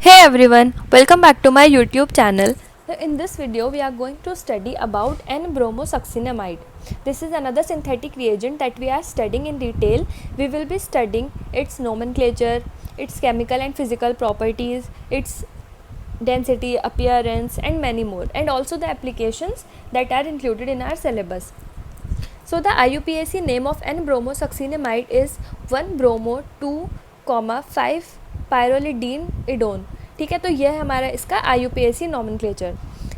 Hey everyone, welcome back to my YouTube channel. So in this video we are going to study about N-bromosuccinimide. This is another synthetic reagent that we are studying in detail. We will be studying its nomenclature, its chemical and physical properties, its density, appearance and many more, and also the applications that are included in our syllabus. So the IUPAC name of N-bromosuccinimide is 1-bromo-2,5 pyrrolidine-idone. ठीक है, तो यह है हमारा इसका IUPAC nomenclature.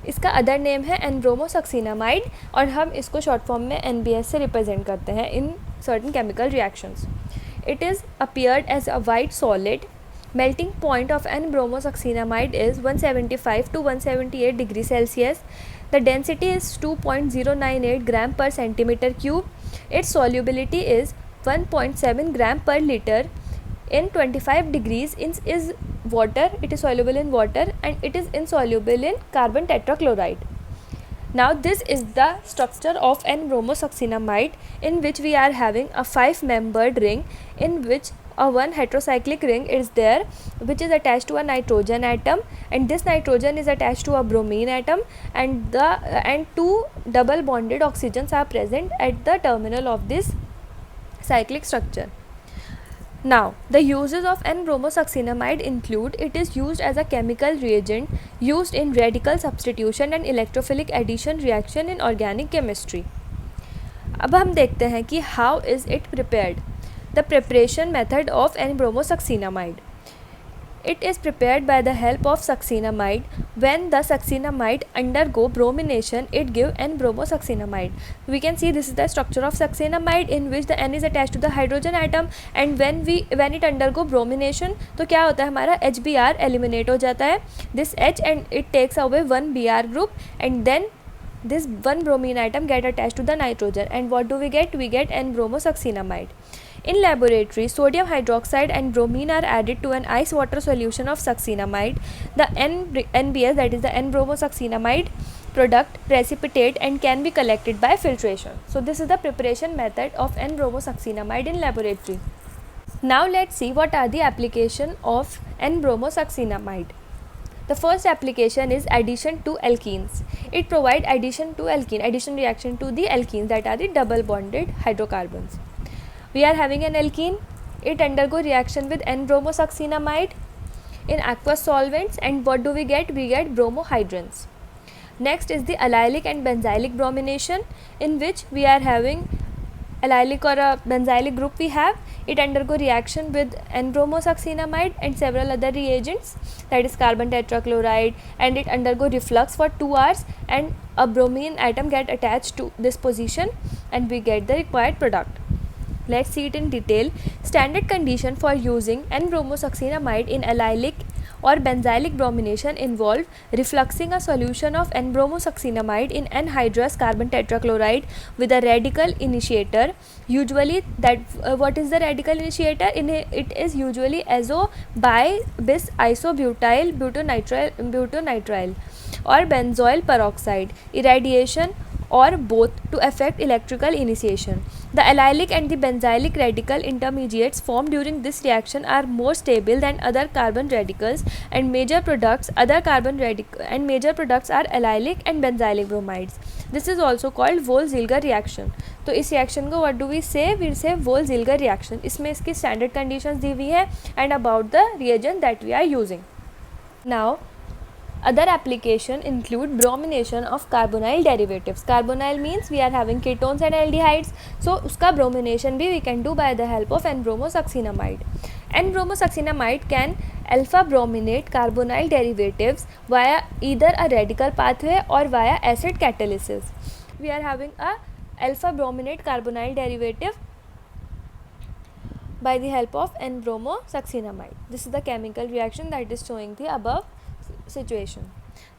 इसका other name है N-bromosuccinimide और हम इसको शॉर्ट फॉर्म में NBS से रिप्रेजेंट करते हैं in certain chemical reactions. It is appeared as a white solid. Melting point of N-bromosuccinimide is 175 to 178 degrees Celsius. The density is 2.098 gram per centimeter cube. Its solubility is 1.7 gram per liter. In 25 degrees is water. It is soluble in water and it is insoluble in carbon tetrachloride. Now this is the structure of N-bromosuccinimide, in which we are having a 5-membered ring in which a one heterocyclic ring is there, which is attached to a nitrogen atom, and this nitrogen is attached to a bromine atom, and two double bonded oxygens are present at the terminal of this cyclic structure. Now, the uses of N-bromosuccinimide include: it is used as a chemical reagent used in radical substitution and electrophilic addition reaction in organic chemistry. अब हम देखते हैं कि how is it prepared. The preparation method of N-bromosuccinimide. It is prepared by the help of succinamide. When the succinamide undergo bromination, it give N-bromosuccinimide. We can see this is the structure of succinamide, in which the N is attached to the hydrogen atom, and when it undergo bromination, तो क्या होता है हमारा HBr eliminate हो जाता है, this H, and it takes away one Br group, and then this one bromine atom get attached to the nitrogen, and what do we get? We get N-bromosuccinimide. In laboratory, sodium hydroxide and bromine are added to an ice water solution of succinamide. The NBS, that is the N-bromosuccinimide product, precipitate and can be collected by filtration. So this is the preparation method of N-bromosuccinimide in laboratory. Now let's see what are the application of N-bromosuccinimide. The first application is addition to alkenes. It provides addition reaction to the alkenes, that are the double bonded hydrocarbons. We are having an alkene. It undergo reaction with N-bromosuccinimide in aqueous solvents, and what do we get? We get bromohydrins. Next is the allylic and benzylic bromination, in which we are having allylic or a benzylic group we have. It undergo reaction with N-bromosuccinimide and several other reagents, that is carbon tetrachloride, and it undergo reflux for 2 hours, and a bromine atom get attached to this position, and we get the required product. Let's see it in detail. Standard condition for using N-bromosuccinimide in allylic or benzylic bromination involve refluxing a solution of N-bromosuccinimide in anhydrous carbon tetrachloride with a radical initiator. Usually what is the radical initiator? It is usually azo bi bis isobutyl butonitrile or benzoyl peroxide, irradiation or both to effect electrical initiation. The allylic and the benzylic radical intermediates formed during this reaction are more stable than other carbon radicals, and major products are allylic and benzylic bromides. This is also called Wolff-Ziegler reaction. तो इस reaction को what do we say? We say Wolff-Ziegler reaction. इसमें इसकी standard conditions दी हुई है and about the reagent that we are using. Now, other application include bromination of carbonyl derivatives. Carbonyl means we are having ketones and aldehydes, so uska bromination bhi we can do by the help of N-bromosuccinimide. N-bromosuccinimide can alpha brominate carbonyl derivatives via either a radical pathway or via acid catalysis. We are having a alpha brominate carbonyl derivative by the help of N-bromosuccinimide. This is the chemical reaction that is showing the above situation.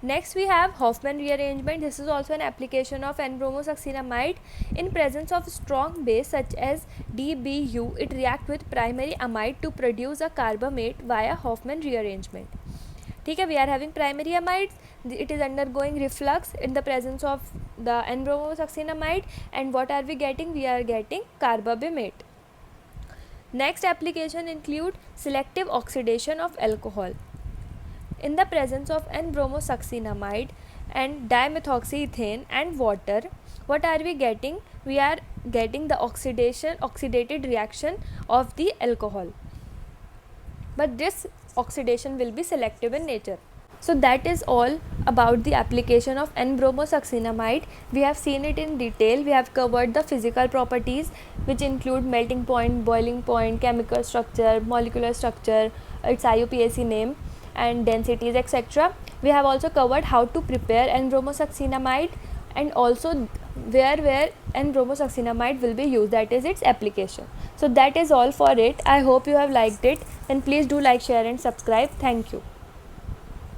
Next we have Hofmann rearrangement. This is also an application of N-bromosuccinimide. In presence of strong base such as DBU, it reacts with primary amide to produce a carbamate via Hofmann rearrangement. ठीक है, we are having primary amides. It is undergoing reflux in the presence of the N-bromosuccinimide, and what are we getting? We are getting carbamate. Next application include selective oxidation of alcohol. In the presence of N-bromosuccinamide and dimethoxyethane and water, what are we getting? We are getting the oxidated reaction of the alcohol. But this oxidation will be selective in nature. So that is all about the application of N-bromosuccinamide. We have seen it in detail. We have covered the physical properties, which include melting point, boiling point, chemical structure, molecular structure, its IUPAC name and densities, etc. We have also covered how to prepare N-bromosuccinamide and also where N-bromosuccinamide will be used, that is its application. So that is all for it. I hope you have liked it. Then please do like, share and subscribe. Thank you.